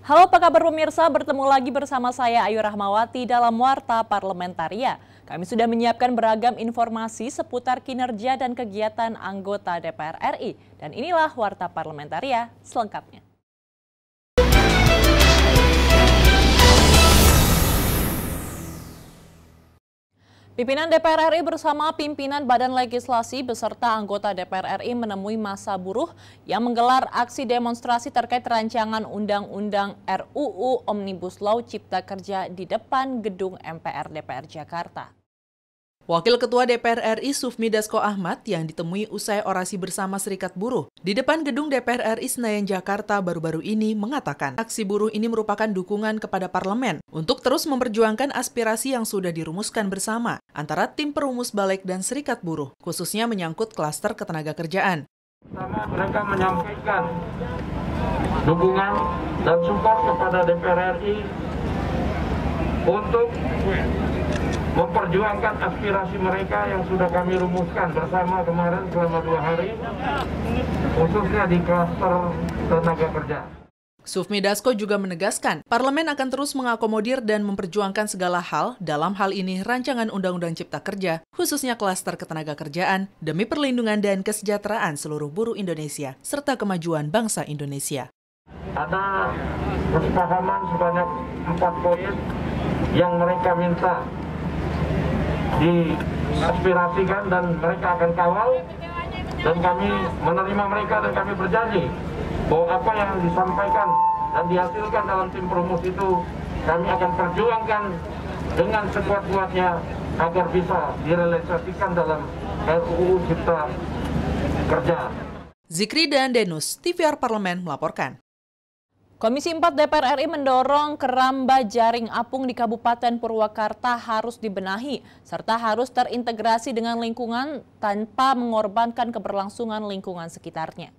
Halo, apa kabar pemirsa? Bertemu lagi bersama saya Ayu Rahmawati dalam Warta Parlamentaria. Kami sudah menyiapkan beragam informasi seputar kinerja dan kegiatan anggota DPR RI. Dan inilah Warta Parlamentaria selengkapnya. Pimpinan DPR RI bersama pimpinan Badan Legislasi beserta anggota DPR RI menemui massa buruh yang menggelar aksi demonstrasi terkait rancangan Undang-Undang RUU Omnibus Law Cipta Kerja di depan gedung MPR DPR Jakarta. Wakil Ketua DPR RI Sufmi Dasko Ahmad yang ditemui usai orasi bersama Serikat Buruh di depan gedung DPR RI Senayan Jakarta baru-baru ini mengatakan aksi buruh ini merupakan dukungan kepada parlemen untuk terus memperjuangkan aspirasi yang sudah dirumuskan bersama antara tim perumus balik dan Serikat Buruh, khususnya menyangkut klaster ketenagakerjaan. Pertama, mereka menyampaikan dukungan dan support kepada DPR RI untuk memperjuangkan aspirasi mereka yang sudah kami rumuskan bersama kemarin selama 2 hari, khususnya di klaster tenaga kerja. Sufmi Dasko juga menegaskan, parlemen akan terus mengakomodir dan memperjuangkan segala hal, dalam hal ini rancangan Undang-Undang Cipta Kerja, khususnya klaster ketenagakerjaan, demi perlindungan dan kesejahteraan seluruh buruh Indonesia, serta kemajuan bangsa Indonesia. Ada kesepahaman sebanyak 4 poin yang mereka minta diaspirasikan dan mereka akan kawal, dan kami menerima mereka dan kami berjanji bahwa apa yang disampaikan dan dihasilkan dalam tim perumus itu kami akan perjuangkan dengan sekuat-kuatnya agar bisa direalisasikan dalam RUU Cipta Kerja. Zikri dan Denus, TVR Parlemen melaporkan. Komisi 4 DPR RI mendorong keramba jaring apung di Kabupaten Purwakarta harus dibenahi, serta harus terintegrasi dengan lingkungan tanpa mengorbankan keberlangsungan lingkungan sekitarnya.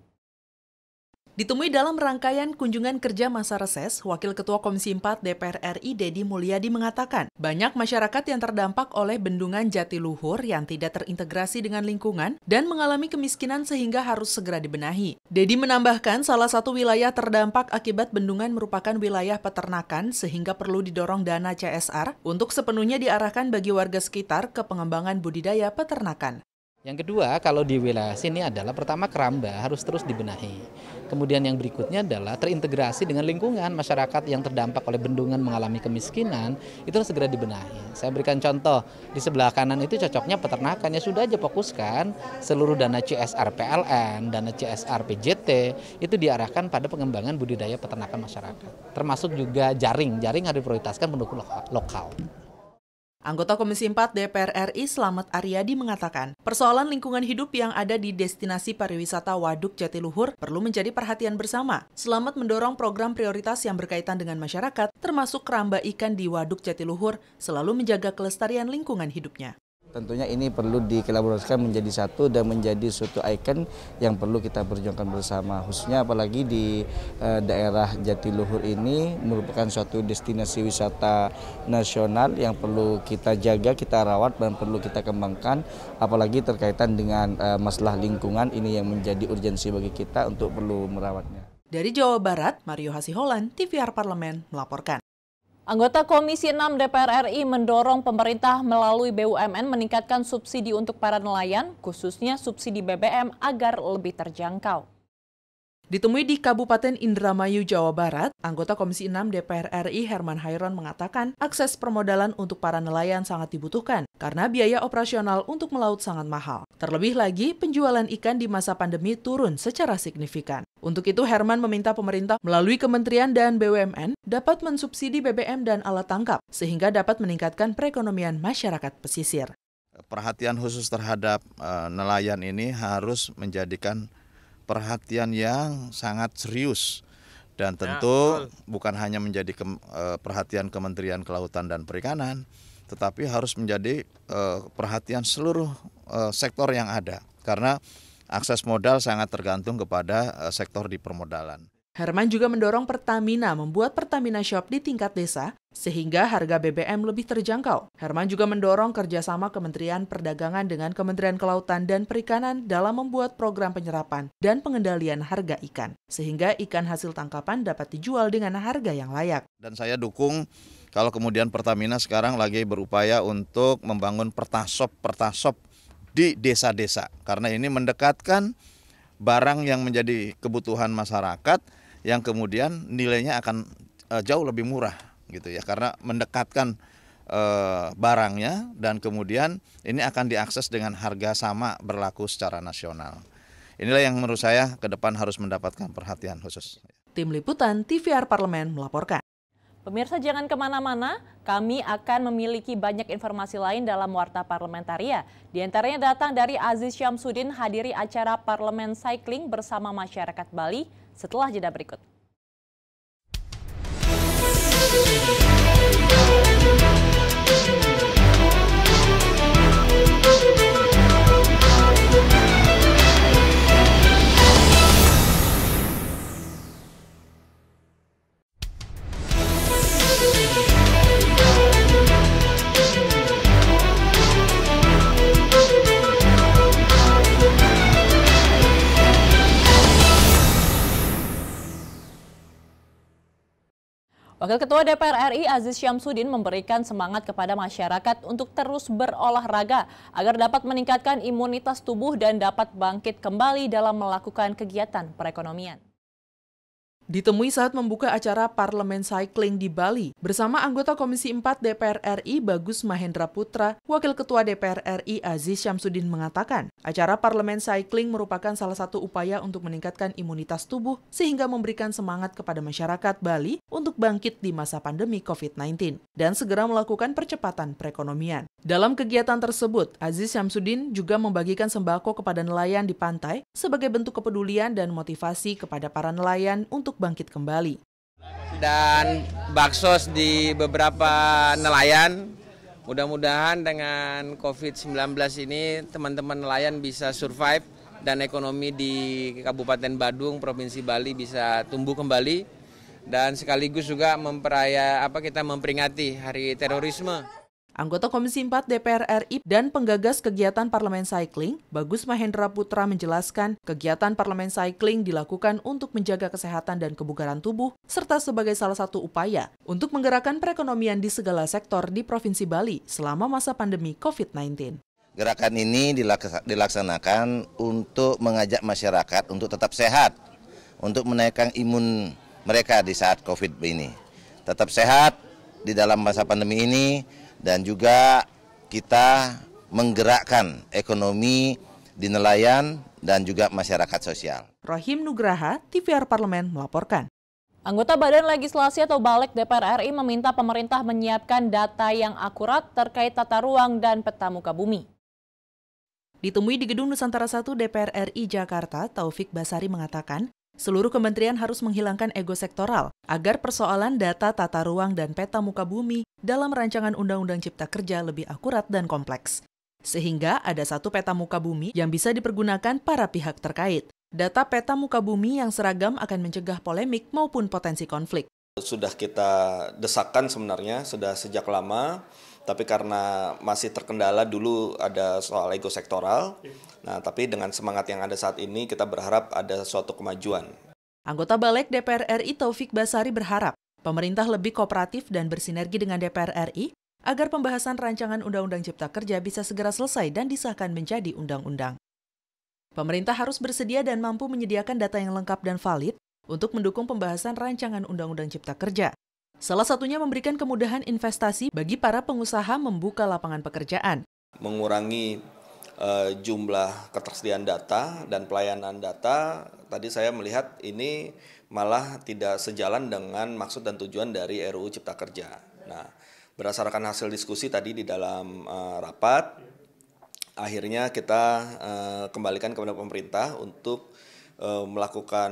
Ditemui dalam rangkaian kunjungan kerja masa reses, Wakil Ketua Komisi 4 DPR RI Dedi Mulyadi mengatakan, banyak masyarakat yang terdampak oleh bendungan Jatiluhur yang tidak terintegrasi dengan lingkungan dan mengalami kemiskinan sehingga harus segera dibenahi. Dedi menambahkan, salah satu wilayah terdampak akibat bendungan merupakan wilayah peternakan sehingga perlu didorong dana CSR untuk sepenuhnya diarahkan bagi warga sekitar ke pengembangan budidaya peternakan. Yang kedua, kalau di wilayah sini adalah pertama keramba harus terus dibenahi. Kemudian yang berikutnya adalah terintegrasi dengan lingkungan masyarakat yang terdampak oleh bendungan mengalami kemiskinan, itu harus segera dibenahi. Saya berikan contoh, di sebelah kanan itu cocoknya peternakan, ya sudah aja fokuskan seluruh dana CSR PLN, dana CSR PJT, itu diarahkan pada pengembangan budidaya peternakan masyarakat. Termasuk juga jaring harus diprioritaskan pendukung lokal. Anggota Komisi 4 DPR RI Slamet Aryadi mengatakan, persoalan lingkungan hidup yang ada di destinasi pariwisata Waduk Jatiluhur perlu menjadi perhatian bersama. Slamet mendorong program prioritas yang berkaitan dengan masyarakat, termasuk keramba ikan di Waduk Jatiluhur, selalu menjaga kelestarian lingkungan hidupnya. Tentunya ini perlu dikolaborasikan menjadi satu dan menjadi suatu ikon yang perlu kita perjuangkan bersama. Khususnya apalagi di daerah Jatiluhur ini merupakan suatu destinasi wisata nasional yang perlu kita jaga, kita rawat dan perlu kita kembangkan. Apalagi terkaitan dengan masalah lingkungan, ini yang menjadi urgensi bagi kita untuk perlu merawatnya. Dari Jawa Barat, Mario Hasiholan, TVR Parlemen melaporkan. Anggota Komisi 6 DPR RI mendorong pemerintah melalui BUMN meningkatkan subsidi untuk para nelayan, khususnya subsidi BBM agar lebih terjangkau. Ditemui di Kabupaten Indramayu, Jawa Barat, anggota Komisi 6 DPR RI Herman Hairon mengatakan akses permodalan untuk para nelayan sangat dibutuhkan karena biaya operasional untuk melaut sangat mahal. Terlebih lagi, penjualan ikan di masa pandemi turun secara signifikan. Untuk itu, Herman meminta pemerintah melalui kementerian dan BUMN dapat mensubsidi BBM dan alat tangkap sehingga dapat meningkatkan perekonomian masyarakat pesisir. Perhatian khusus terhadap nelayan ini harus menjadikan perhatian yang sangat serius dan tentu bukan hanya menjadi perhatian Kementerian Kelautan dan Perikanan, tetapi harus menjadi perhatian seluruh sektor yang ada karena akses modal sangat tergantung kepada sektor di permodalan. Herman juga mendorong Pertamina membuat Pertamina Shop di tingkat desa, sehingga harga BBM lebih terjangkau. Herman juga mendorong kerjasama Kementerian Perdagangan dengan Kementerian Kelautan dan Perikanan dalam membuat program penyerapan dan pengendalian harga ikan, sehingga ikan hasil tangkapan dapat dijual dengan harga yang layak. Dan saya dukung kalau kemudian Pertamina sekarang lagi berupaya untuk membangun pertasop di desa-desa, karena ini mendekatkan barang yang menjadi kebutuhan masyarakat yang kemudian nilainya akan jauh lebih murah gitu ya, karena mendekatkan barangnya dan kemudian ini akan diakses dengan harga sama berlaku secara nasional. Inilah yang menurut saya ke depan harus mendapatkan perhatian khusus. Tim Liputan TVR Parlemen melaporkan. Pemirsa jangan kemana-mana, kami akan memiliki banyak informasi lain dalam Warta Parlementaria. Di antaranya datang dari Aziz Syamsuddin hadiri acara Parlemen Cycling bersama masyarakat Bali setelah jeda berikut. Wakil Ketua DPR RI Aziz Syamsuddin memberikan semangat kepada masyarakat untuk terus berolahraga agar dapat meningkatkan imunitas tubuh dan dapat bangkit kembali dalam melakukan kegiatan perekonomian. Ditemui saat membuka acara Parlemen Cycling di Bali bersama anggota Komisi 4 DPR RI Bagus Mahendra Putra, Wakil Ketua DPR RI Aziz Syamsuddin mengatakan, acara Parlemen Cycling merupakan salah satu upaya untuk meningkatkan imunitas tubuh sehingga memberikan semangat kepada masyarakat Bali untuk bangkit di masa pandemi COVID-19 dan segera melakukan percepatan perekonomian. Dalam kegiatan tersebut, Aziz Syamsuddin juga membagikan sembako kepada nelayan di pantai sebagai bentuk kepedulian dan motivasi kepada para nelayan untuk bangkit kembali. Dan baksos di beberapa nelayan, mudah-mudahan dengan COVID-19 ini teman-teman nelayan bisa survive dan ekonomi di Kabupaten Badung, Provinsi Bali bisa tumbuh kembali dan sekaligus juga kita memperingati Hari Terorisme. Anggota Komisi 4 DPR RI dan penggagas kegiatan Parlemen Cycling, Bagus Mahendra Putra menjelaskan kegiatan Parlemen Cycling dilakukan untuk menjaga kesehatan dan kebugaran tubuh, serta sebagai salah satu upaya untuk menggerakkan perekonomian di segala sektor di Provinsi Bali selama masa pandemi COVID-19. Gerakan ini dilaksanakan untuk mengajak masyarakat untuk tetap sehat, untuk menaikkan imun mereka di saat COVID ini. Tetap sehat di dalam masa pandemi ini, dan juga kita menggerakkan ekonomi di nelayan dan juga masyarakat sosial. Rohim Nugraha, TVR Parlemen melaporkan. Anggota Badan Legislasi atau Balek DPR RI meminta pemerintah menyiapkan data yang akurat terkait tata ruang dan peta muka bumi. Ditemui di Gedung Nusantara 1 DPR RI Jakarta, Taufik Basari mengatakan, seluruh kementerian harus menghilangkan ego sektoral agar persoalan data tata ruang dan peta muka bumi dalam rancangan Undang-Undang Cipta Kerja lebih akurat dan kompleks. Sehingga ada satu peta muka bumi yang bisa dipergunakan para pihak terkait. Data peta muka bumi yang seragam akan mencegah polemik maupun potensi konflik. Sudah kita desakkan sebenarnya, sudah sejak lama, tapi karena masih terkendala dulu ada soal ego sektoral. Nah, tapi dengan semangat yang ada saat ini, kita berharap ada suatu kemajuan. Anggota Balek DPR RI Taufik Basari berharap pemerintah lebih kooperatif dan bersinergi dengan DPR RI agar pembahasan rancangan Undang-Undang Cipta Kerja bisa segera selesai dan disahkan menjadi undang-undang. Pemerintah harus bersedia dan mampu menyediakan data yang lengkap dan valid untuk mendukung pembahasan rancangan Undang-Undang Cipta Kerja. Salah satunya memberikan kemudahan investasi bagi para pengusaha membuka lapangan pekerjaan. Mengurangi jumlah ketersediaan data dan pelayanan data, tadi saya melihat ini malah tidak sejalan dengan maksud dan tujuan dari RUU Cipta Kerja. Nah, berdasarkan hasil diskusi tadi di dalam rapat, akhirnya kita kembalikan kepada pemerintah untuk melakukan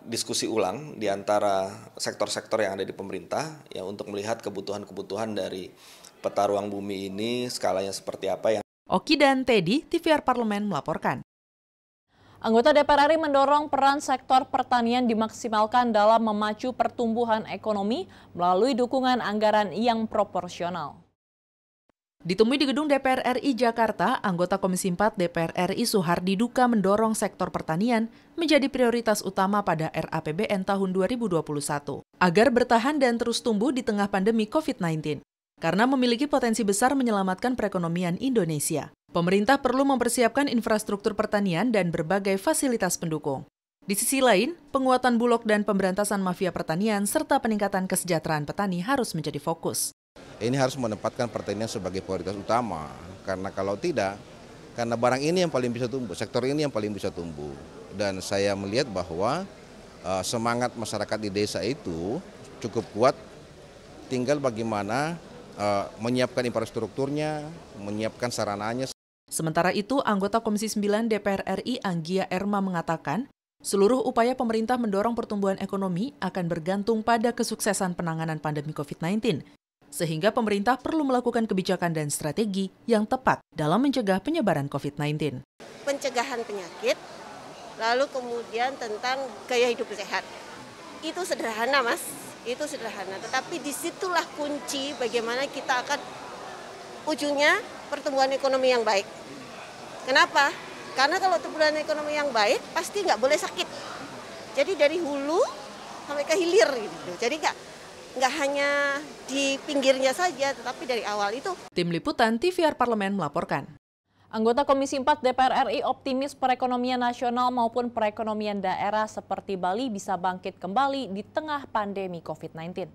diskusi ulang di antara sektor-sektor yang ada di pemerintah ya untuk melihat kebutuhan-kebutuhan dari peta ruang bumi ini skalanya seperti apa. Oki dan Teddy, TVR Parlemen melaporkan. Anggota DPR RI mendorong peran sektor pertanian dimaksimalkan dalam memacu pertumbuhan ekonomi melalui dukungan anggaran yang proporsional. Ditemui di gedung DPR RI Jakarta, anggota Komisi 4 DPR RI Suhardi Duka mendorong sektor pertanian menjadi prioritas utama pada RAPBN tahun 2021 agar bertahan dan terus tumbuh di tengah pandemi COVID-19. Karena memiliki potensi besar menyelamatkan perekonomian Indonesia, pemerintah perlu mempersiapkan infrastruktur pertanian dan berbagai fasilitas pendukung. Di sisi lain, penguatan Bulog dan pemberantasan mafia pertanian serta peningkatan kesejahteraan petani harus menjadi fokus. Ini harus menempatkan pertanian sebagai prioritas utama, karena kalau tidak, karena barang ini yang paling bisa tumbuh, sektor ini yang paling bisa tumbuh. Dan saya melihat bahwa semangat masyarakat di desa itu cukup kuat, tinggal bagaimana menyiapkan infrastrukturnya, menyiapkan sarananya. Sementara itu, anggota Komisi 9 DPR RI Anggia Erma mengatakan, seluruh upaya pemerintah mendorong pertumbuhan ekonomi akan bergantung pada kesuksesan penanganan pandemi COVID-19. Sehingga pemerintah perlu melakukan kebijakan dan strategi yang tepat dalam mencegah penyebaran COVID-19. Pencegahan penyakit, lalu kemudian tentang gaya hidup sehat. Itu sederhana, Mas. Itu sederhana. Tetapi disitulah kunci bagaimana kita akan ujungnya pertumbuhan ekonomi yang baik. Kenapa? Karena kalau pertumbuhan ekonomi yang baik, pasti nggak boleh sakit. Jadi dari hulu sampai ke hilir gitu. Jadi nggak hanya di pinggirnya saja, tetapi dari awal itu. Tim Liputan TVR Parlemen melaporkan. Anggota Komisi 4 DPR RI optimis perekonomian nasional maupun perekonomian daerah seperti Bali bisa bangkit kembali di tengah pandemi COVID-19.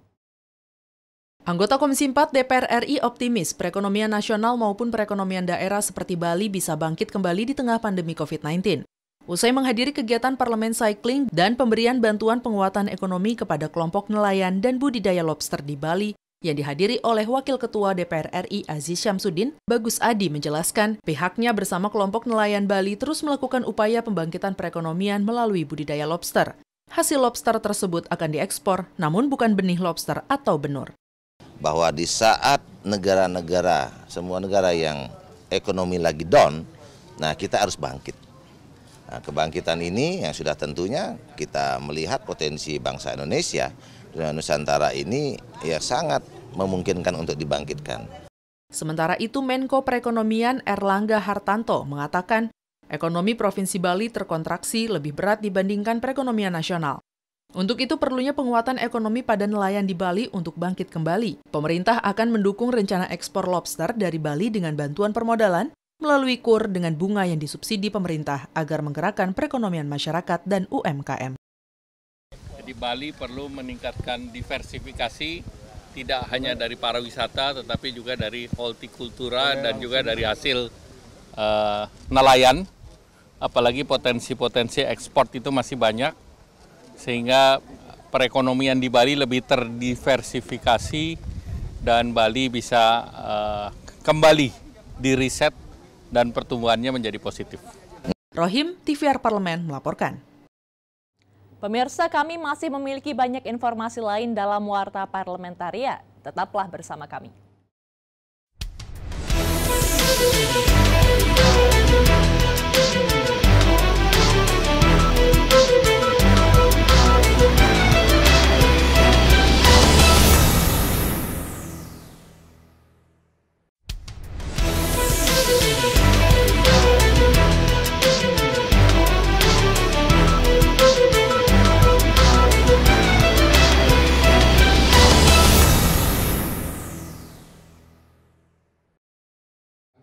Anggota Komisi 4 DPR RI optimis perekonomian nasional maupun perekonomian daerah seperti Bali bisa bangkit kembali di tengah pandemi COVID-19. Usai menghadiri kegiatan parlemen cycling dan pemberian bantuan penguatan ekonomi kepada kelompok nelayan dan budidaya lobster di Bali, yang dihadiri oleh Wakil Ketua DPR RI Aziz Syamsuddin, Bagus Adi menjelaskan pihaknya bersama kelompok nelayan Bali terus melakukan upaya pembangkitan perekonomian melalui budidaya lobster. Hasil lobster tersebut akan diekspor, namun bukan benih lobster atau benur. Bahwa di saat negara-negara, semua negara yang ekonomi lagi down, nah kita harus bangkit. Nah, kebangkitan ini yang sudah tentunya kita melihat potensi bangsa Indonesia dan Nusantara ini ya sangat memungkinkan untuk dibangkitkan. Sementara itu Menko Perekonomian Erlangga Hartanto mengatakan ekonomi Provinsi Bali terkontraksi lebih berat dibandingkan perekonomian nasional. Untuk itu perlunya penguatan ekonomi pada nelayan di Bali untuk bangkit kembali. Pemerintah akan mendukung rencana ekspor lobster dari Bali dengan bantuan permodalan melalui KUR dengan bunga yang disubsidi pemerintah agar menggerakkan perekonomian masyarakat dan UMKM. Jadi Bali perlu meningkatkan diversifikasi, tidak hanya dari pariwisata tetapi juga dari hortikultura dan juga dari hasil nelayan. Apalagi potensi-potensi ekspor itu masih banyak, sehingga perekonomian di Bali lebih terdiversifikasi dan Bali bisa kembali diriset dan pertumbuhannya menjadi positif. Rohim, TVR Parlemen melaporkan. Pemirsa, kami masih memiliki banyak informasi lain dalam Warta Parlementaria. Tetaplah bersama kami.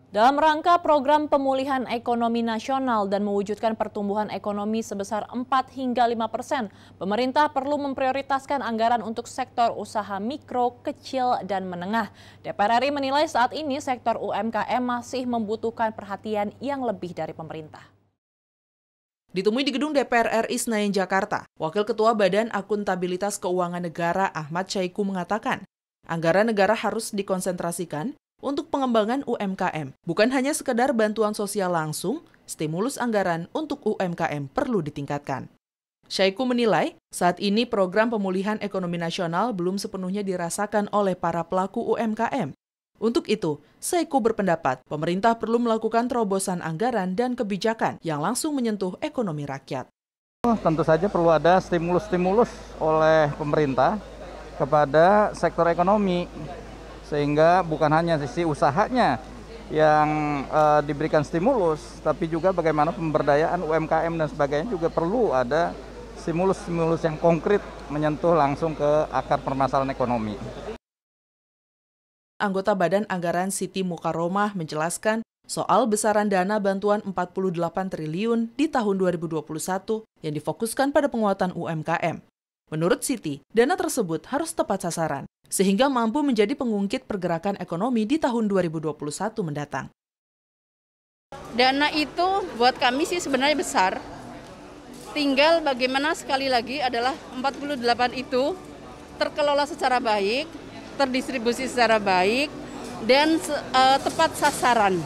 Dalam rangka program pemulihan ekonomi nasional dan mewujudkan pertumbuhan ekonomi sebesar 4 hingga 5%, pemerintah perlu memprioritaskan anggaran untuk sektor usaha mikro, kecil, dan menengah. DPR RI menilai saat ini sektor UMKM masih membutuhkan perhatian yang lebih dari pemerintah. Ditemui di gedung DPR RI Senayan, Jakarta, Wakil Ketua Badan Akuntabilitas Keuangan Negara Ahmad Syaiqo mengatakan, anggaran negara harus dikonsentrasikan untuk pengembangan UMKM, bukan hanya sekedar bantuan sosial langsung, stimulus anggaran untuk UMKM perlu ditingkatkan. Syaiqo menilai, saat ini program pemulihan ekonomi nasional belum sepenuhnya dirasakan oleh para pelaku UMKM. Untuk itu, Seiko berpendapat pemerintah perlu melakukan terobosan anggaran dan kebijakan yang langsung menyentuh ekonomi rakyat. Tentu saja perlu ada stimulus-stimulus oleh pemerintah kepada sektor ekonomi, sehingga bukan hanya sisi usahanya yang diberikan stimulus, tapi juga bagaimana pemberdayaan UMKM dan sebagainya juga perlu ada stimulus-stimulus yang konkret menyentuh langsung ke akar permasalahan ekonomi. Anggota Badan Anggaran Siti Mukaromah menjelaskan soal besaran dana bantuan 48 triliun di tahun 2021 yang difokuskan pada penguatan UMKM. Menurut Siti, dana tersebut harus tepat sasaran, sehingga mampu menjadi pengungkit pergerakan ekonomi di tahun 2021 mendatang. Dana itu buat kami sih sebenarnya besar. Tinggal bagaimana sekali lagi adalah 48 itu terkelola secara baik, terdistribusi secara baik, dan tepat sasaran.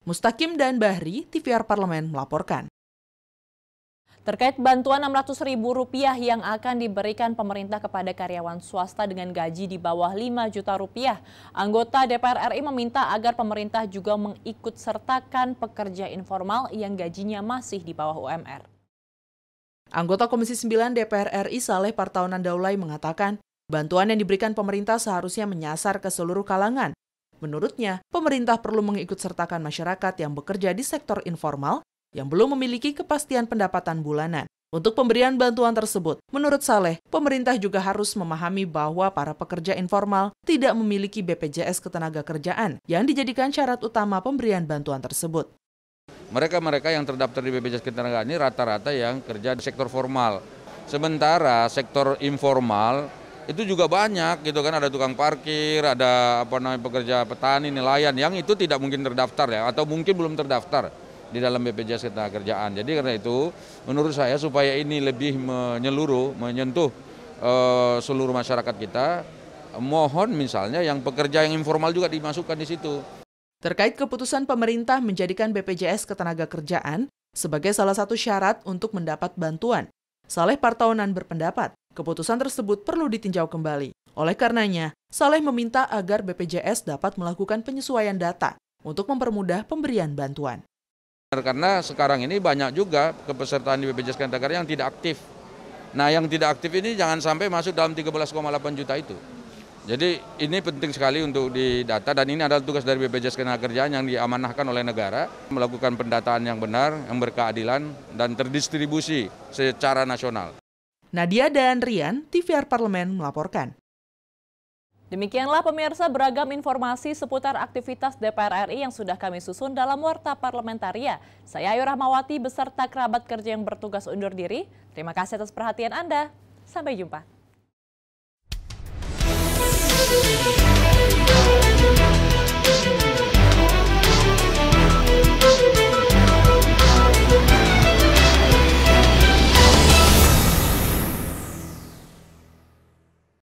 Mustaqim dan Bahri, TVR Parlemen melaporkan. Terkait bantuan Rp600.000 yang akan diberikan pemerintah kepada karyawan swasta dengan gaji di bawah Rp5 juta, anggota DPR RI meminta agar pemerintah juga mengikut sertakan pekerja informal yang gajinya masih di bawah UMR. Anggota Komisi 9 DPR RI Saleh Partaunan Daulay mengatakan, bantuan yang diberikan pemerintah seharusnya menyasar ke seluruh kalangan. Menurutnya, pemerintah perlu mengikut sertakan masyarakat yang bekerja di sektor informal yang belum memiliki kepastian pendapatan bulanan. Untuk pemberian bantuan tersebut, menurut Saleh, pemerintah juga harus memahami bahwa para pekerja informal tidak memiliki BPJS Ketenagakerjaan yang dijadikan syarat utama pemberian bantuan tersebut. Mereka yang terdaftar di BPJS Ketenagakerjaan ini rata-rata yang kerja di sektor formal. Sementara sektor informal itu juga banyak gitu kan, ada tukang parkir, ada pekerja petani, nelayan yang itu tidak mungkin terdaftar ya, atau mungkin belum terdaftar di dalam BPJS Ketenagakerjaan. Jadi karena itu menurut saya supaya ini lebih menyeluruh, menyentuh seluruh masyarakat kita, mohon misalnya yang pekerja yang informal juga dimasukkan di situ. Terkait keputusan pemerintah menjadikan BPJS Ketenagakerjaan sebagai salah satu syarat untuk mendapat bantuan, Saleh Partaunan berpendapat keputusan tersebut perlu ditinjau kembali. Oleh karenanya, Saleh meminta agar BPJS dapat melakukan penyesuaian data untuk mempermudah pemberian bantuan. Karena sekarang ini banyak juga kepesertaan di BPJS Ketenagakerjaan yang tidak aktif. Nah, yang tidak aktif ini jangan sampai masuk dalam 13,8 juta itu. Jadi ini penting sekali untuk didata, dan ini adalah tugas dari BPJS Ketenagakerjaan yang diamanahkan oleh negara, melakukan pendataan yang benar, yang berkeadilan, dan terdistribusi secara nasional. Nadia dan Rian, TVR Parlemen melaporkan. Demikianlah pemirsa beragam informasi seputar aktivitas DPR RI yang sudah kami susun dalam Warta Parlamentaria. Saya Ayu Rahmawati beserta kerabat kerja yang bertugas undur diri. Terima kasih atas perhatian Anda. Sampai jumpa.